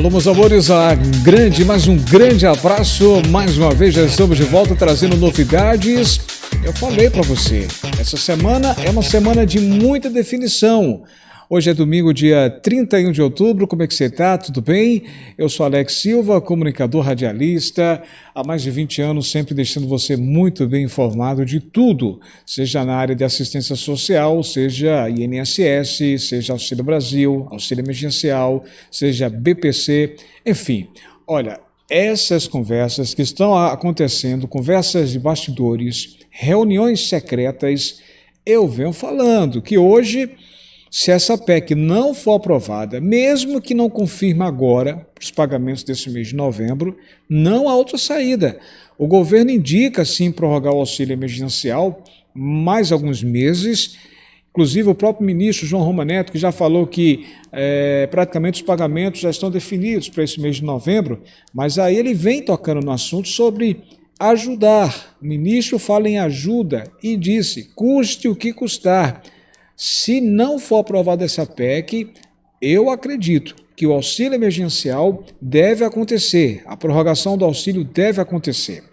Alô, meus amores, mais um grande abraço. Mais uma vez já estamos de volta trazendo novidades. Eu falei para você, essa semana é uma semana de muita definição. Hoje é domingo, dia 31 de outubro. Como é que você está? Tudo bem? Eu sou Alex Silva, comunicador radialista. Há mais de 20 anos, sempre deixando você muito bem informado de tudo, seja na área de assistência social, seja INSS, seja Auxílio Brasil, auxílio emergencial, seja BPC, enfim. Olha, essas conversas que estão acontecendo, conversas de bastidores, reuniões secretas, eu venho falando que hoje, se essa PEC não for aprovada, mesmo que não confirme agora os pagamentos desse mês de novembro, não há outra saída. O governo indica, sim, prorrogar o auxílio emergencial mais alguns meses. Inclusive, o próprio ministro João Roma Neto, que já falou que praticamente os pagamentos já estão definidos para esse mês de novembro, mas aí ele vem tocando no assunto sobre ajudar. O ministro fala em ajuda e disse, custe o que custar. Se não for aprovada essa PEC, eu acredito que o auxílio emergencial deve acontecer, a prorrogação do auxílio deve acontecer.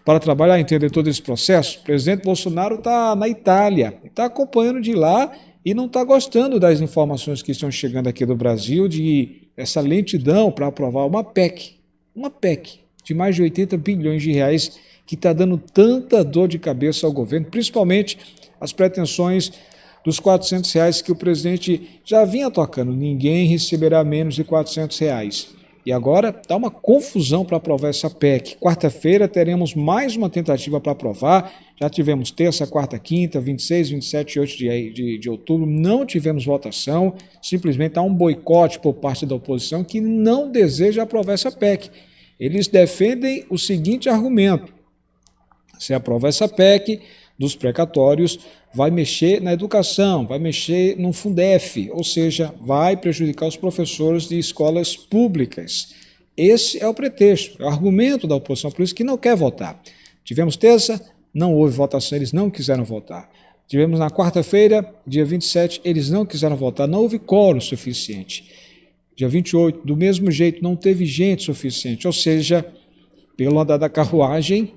Para trabalhar e entender todo esse processo, o presidente Bolsonaro está na Itália, está acompanhando de lá e não está gostando das informações que estão chegando aqui do Brasil de essa lentidão para aprovar uma PEC de mais de 80 bilhões de reais que está dando tanta dor de cabeça ao governo, principalmente as pretensões dos R$400 que o presidente já vinha tocando. Ninguém receberá menos de R$400. E agora está uma confusão para aprovar essa PEC. Quarta-feira teremos mais uma tentativa para aprovar. Já tivemos terça, quarta, quinta, 26, 27 e 8 de outubro. Não tivemos votação. Simplesmente há um boicote por parte da oposição que não deseja aprovar essa PEC. Eles defendem o seguinte argumento. Se aprovar essa PEC dos precatórios, vai mexer na educação, vai mexer no Fundef, ou seja, vai prejudicar os professores de escolas públicas. Esse é o pretexto, é o argumento da oposição, por isso que não quer votar. Tivemos terça, não houve votação, eles não quiseram votar. Tivemos na quarta-feira, dia 27, eles não quiseram votar, não houve quórum suficiente. Dia 28, do mesmo jeito, não teve gente suficiente, ou seja, pelo andar da carruagem,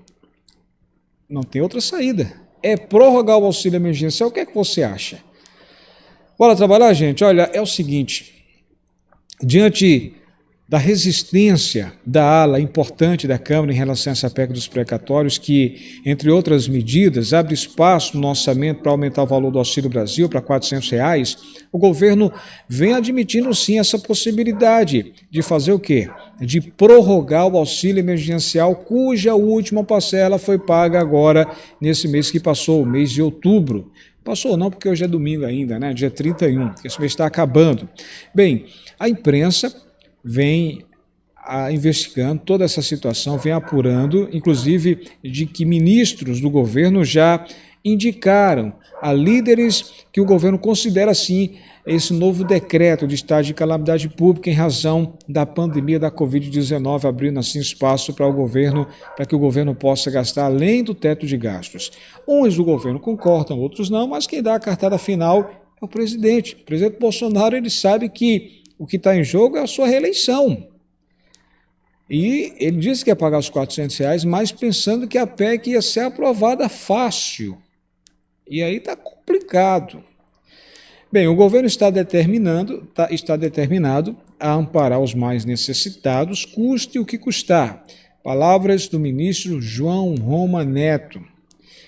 não tem outra saída. É prorrogar o auxílio emergencial, o que é que você acha? Bora trabalhar, gente? Olha, é o seguinte, diante da resistência da ala importante da Câmara em relação a essa PEC dos precatórios, que, entre outras medidas, abre espaço no orçamento para aumentar o valor do Auxílio Brasil para R$400, o governo vem admitindo sim essa possibilidade de fazer o quê? De prorrogar o auxílio emergencial, cuja última parcela foi paga agora, nesse mês que passou, o mês de outubro. Passou não, porque hoje é domingo ainda, né? Dia 31, esse mês está acabando. Bem, a imprensa vem investigando toda essa situação, vem apurando, inclusive de que ministros do governo já indicaram a líderes que o governo considera, sim, esse novo decreto de estado de calamidade pública em razão da pandemia da Covid-19, abrindo assim espaço para que o governo possa gastar além do teto de gastos. Uns do governo concordam, outros não, mas quem dá a cartada final é o presidente. O presidente Bolsonaro, ele sabe que o que está em jogo é a sua reeleição. E ele disse que ia pagar os R$400, mas pensando que a PEC ia ser aprovada fácil. E aí está complicado. Bem, o governo está determinado a amparar os mais necessitados, custe o que custar. Palavras do ministro João Roma Neto.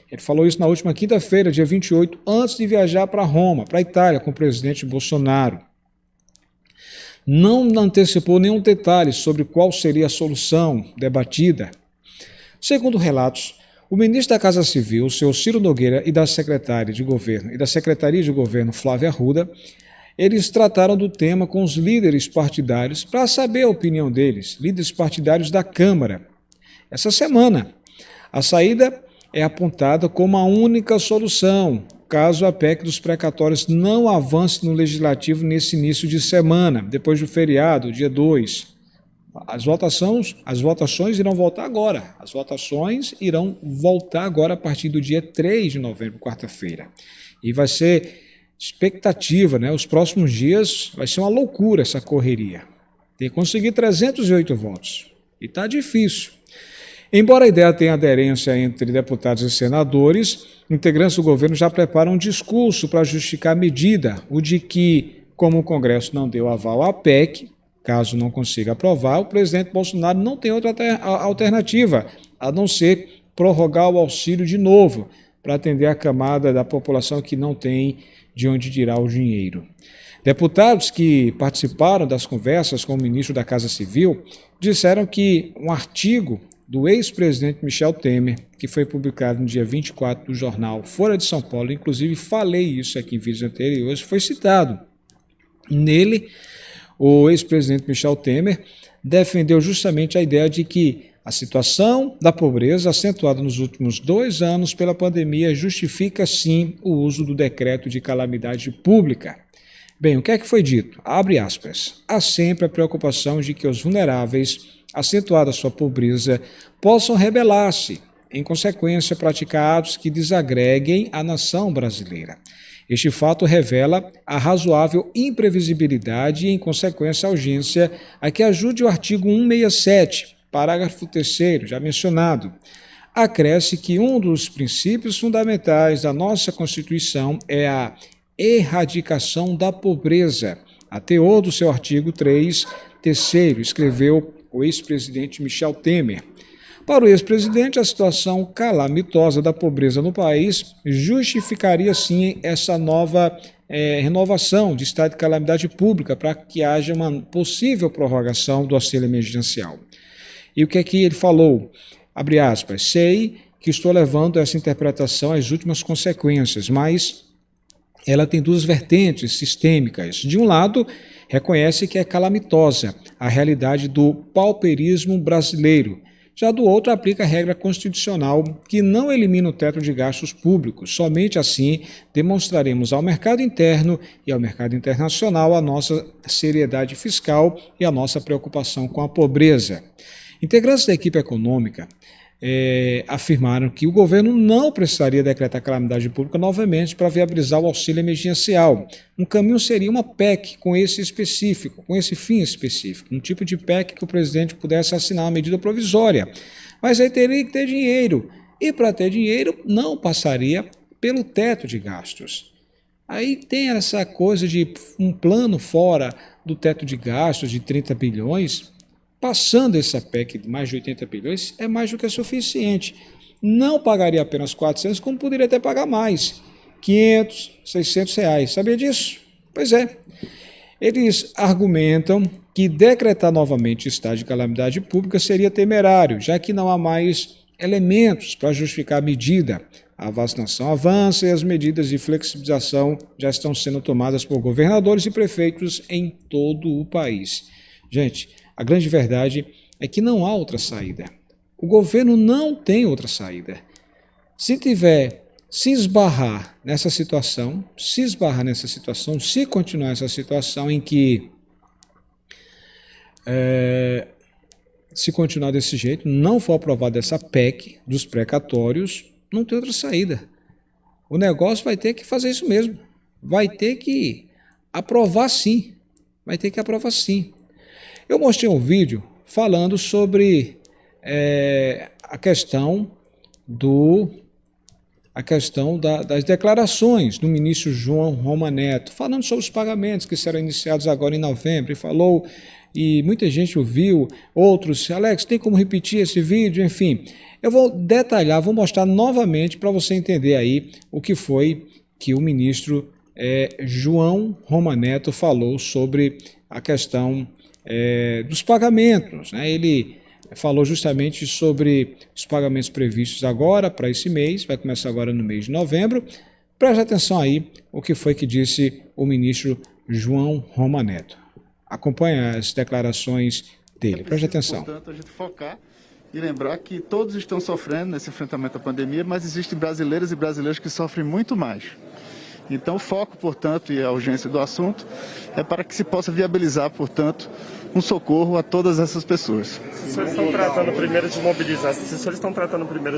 Ele falou isso na última quinta-feira, dia 28, antes de viajar para Roma, para a Itália, com o presidente Bolsonaro. Não antecipou nenhum detalhe sobre qual seria a solução debatida. Segundo relatos, o ministro da Casa Civil, seu Ciro Nogueira, e da Secretaria de Governo, Flávia Arruda, eles trataram do tema com os líderes partidários para saber a opinião deles, líderes partidários da Câmara. Essa semana, a saída é apontada como a única solução, caso a PEC dos precatórios não avance no Legislativo nesse início de semana, depois do feriado, dia 2. As votações irão voltar agora. As votações irão voltar agora a partir do dia 3 de novembro, quarta-feira. E vai ser expectativa, né? Os próximos dias vai ser uma loucura essa correria. Tem que conseguir 308 votos. E está difícil. Embora a ideia tenha aderência entre deputados e senadores, integrantes do governo já preparam um discurso para justificar a medida, o de que, como o Congresso não deu aval à PEC, caso não consiga aprovar, o presidente Bolsonaro não tem outra alternativa, a não ser prorrogar o auxílio de novo, para atender a camada da população que não tem de onde tirar o dinheiro. Deputados que participaram das conversas com o ministro da Casa Civil disseram que um artigo do ex-presidente Michel Temer, que foi publicado no dia 24 do jornal Folha de São Paulo, inclusive falei isso aqui em vídeos anteriores, foi citado. Nele, o ex-presidente Michel Temer defendeu justamente a ideia de que a situação da pobreza, acentuada nos últimos 2 anos pela pandemia, justifica, sim, o uso do decreto de calamidade pública. Bem, o que é que foi dito? Abre aspas. Há sempre a preocupação de que os vulneráveis, acentuada sua pobreza, possam rebelar-se, em consequência, praticar atos que desagreguem a nação brasileira. Este fato revela a razoável imprevisibilidade e, em consequência, a urgência a que ajude o artigo 167, parágrafo 3º, já mencionado. Acresce que um dos princípios fundamentais da nossa Constituição é a erradicação da pobreza. A teor do seu artigo 3º, escreveu o ex-presidente Michel Temer. Para o ex-presidente, a situação calamitosa da pobreza no país justificaria, sim, essa nova renovação de estado de calamidade pública para que haja uma possível prorrogação do auxílio emergencial. E o que é que ele falou? Abre aspas, sei que estou levando essa interpretação às últimas consequências, mas ela tem 2 vertentes sistêmicas. De um lado, reconhece que é calamitosa a realidade do pauperismo brasileiro. Já do outro, aplica a regra constitucional que não elimina o teto de gastos públicos. Somente assim demonstraremos ao mercado interno e ao mercado internacional a nossa seriedade fiscal e a nossa preocupação com a pobreza. Integrantes da equipe econômica afirmaram que o governo não precisaria decretar calamidade pública novamente para viabilizar o auxílio emergencial. Um caminho seria uma PEC com esse fim específico, um tipo de PEC que o presidente pudesse assinar uma medida provisória. Mas aí teria que ter dinheiro, e para ter dinheiro não passaria pelo teto de gastos. Aí tem essa coisa de um plano fora do teto de gastos de 30 bilhões, passando essa PEC de mais de 80 bilhões, é mais do que suficiente. Não pagaria apenas 400, como poderia até pagar mais, 500, 600 reais. Sabia disso? Pois é. Eles argumentam que decretar novamente estado de calamidade pública seria temerário, já que não há mais elementos para justificar a medida. A vacinação avança e as medidas de flexibilização já estão sendo tomadas por governadores e prefeitos em todo o país. Gente, a grande verdade é que não há outra saída. O governo não tem outra saída. Se esbarrar nessa situação, se continuar essa situação em que, se continuar desse jeito, não for aprovada essa PEC dos precatórios, não tem outra saída. O negócio vai ter que fazer isso mesmo. Vai ter que aprovar sim. Eu mostrei um vídeo falando sobre a questão das declarações do ministro João Roma Neto, falando sobre os pagamentos que serão iniciados agora em novembro, e muita gente ouviu, outros, Alex, tem como repetir esse vídeo? Enfim, eu vou detalhar, vou mostrar novamente para você entender aí o que foi que o ministro João Roma Neto falou sobre a questão dos pagamentos, né? Ele falou justamente sobre os pagamentos previstos agora para esse mês, vai começar agora no mês de novembro. Preste atenção aí o que foi que disse o ministro João Roma Neto. Acompanhe as declarações dele, preste atenção. Portanto, a gente focar e lembrar que todos estão sofrendo nesse enfrentamento à pandemia, mas existem brasileiras e brasileiros que sofrem muito mais. Então, o foco, portanto, e a urgência do assunto é para que se possa viabilizar, portanto, um socorro a todas essas pessoas. Os senhores estão tratando primeiro de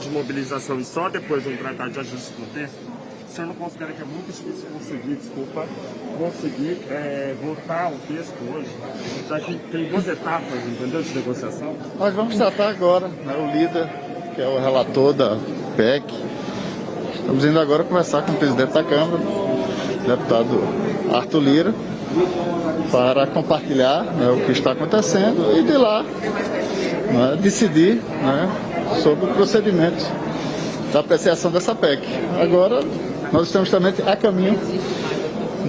mobilização e só depois vão tratar de ajuste no tempo? O senhor não considera que é muito difícil conseguir votar o texto hoje, já que tem 2 etapas, entendeu, de negociação? Nós vamos tratar agora, né, o líder, que é o relator da PEC. Estamos indo agora conversar com o presidente da Câmara, o deputado Arthur Lira, para compartilhar, né, o que está acontecendo e de lá, né, decidir, né, sobre o procedimento da apreciação dessa PEC. Agora, nós estamos também a caminho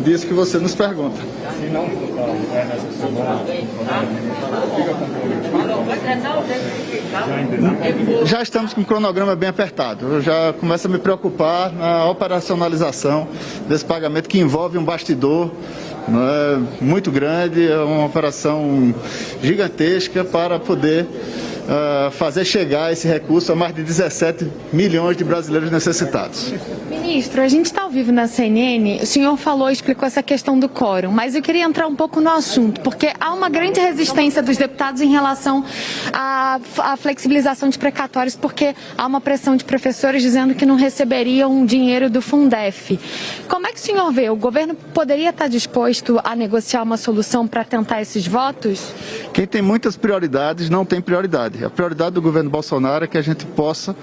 disso que você nos pergunta. Se não votar nessa semana, já estamos com um cronograma bem apertado. Eu já começo a me preocupar na operacionalização desse pagamento que envolve um bastidor, né, muito grande, é uma operação gigantesca para poder fazer chegar esse recurso a mais de 17 milhões de brasileiros necessitados. Ministro, a gente está ao vivo na CNN, o senhor explicou essa questão do quórum, mas eu queria entrar um pouco no assunto, porque há uma grande resistência dos deputados em relação à flexibilização de precatórios, porque há uma pressão de professores dizendo que não receberiam dinheiro do Fundef. Como é que o senhor vê? O governo poderia estar disposto a negociar uma solução para tentar esses votos? Quem tem muitas prioridades não tem prioridade. A prioridade do governo Bolsonaro é que a gente possa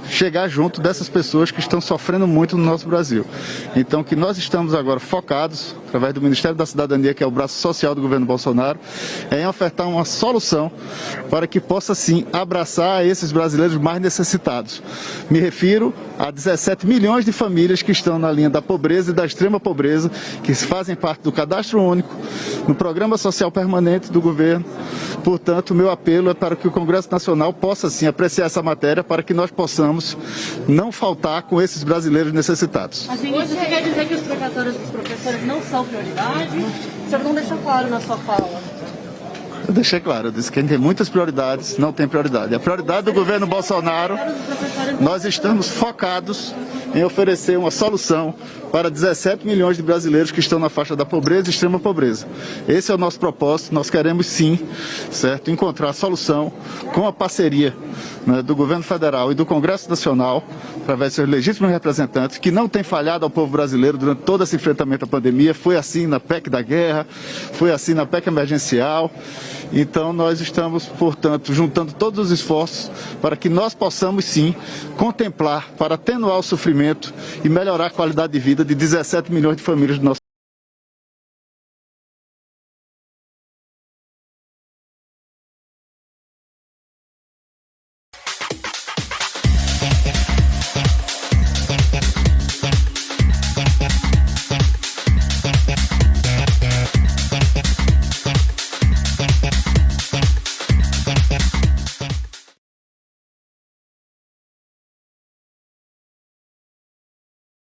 chegar junto dessas pessoas que estão sofrendo muito no nosso Brasil. Então, que nós estamos agora focados, através do Ministério da Cidadania, que é o braço social do governo Bolsonaro, é em ofertar uma solução para que possa, sim, abraçar esses brasileiros mais necessitados. Me refiro a 17 milhões de famílias que estão na linha da pobreza e da extrema pobreza, que fazem parte do Cadastro Único, no Programa Social Permanente do governo. Portanto, o meu apelo é para que o Congresso Nacional possa, sim, apreciar essa matéria para que nós possamos não faltar com esses brasileiros necessitados. Mas, ministro, você quer dizer que os precatórios dos professores não são prioridade? O senhor não deixou claro na sua fala. Eu deixei claro, eu disse que quem tem muitas prioridades não tem prioridade. A prioridade do governo Bolsonaro, nós estamos focados em oferecer uma solução para 17 milhões de brasileiros que estão na faixa da pobreza e extrema pobreza. Esse é o nosso propósito, nós queremos sim, certo, encontrar a solução com a parceria, né, do governo federal e do Congresso Nacional, através de seus legítimos representantes, que não tem falhado ao povo brasileiro durante todo esse enfrentamento à pandemia. Foi assim na PEC da guerra, foi assim na PEC emergencial. Então nós estamos, portanto, juntando todos os esforços para que nós possamos sim contemplar, para atenuar o sofrimento e melhorar a qualidade de vida de 17 milhões de famílias do nosso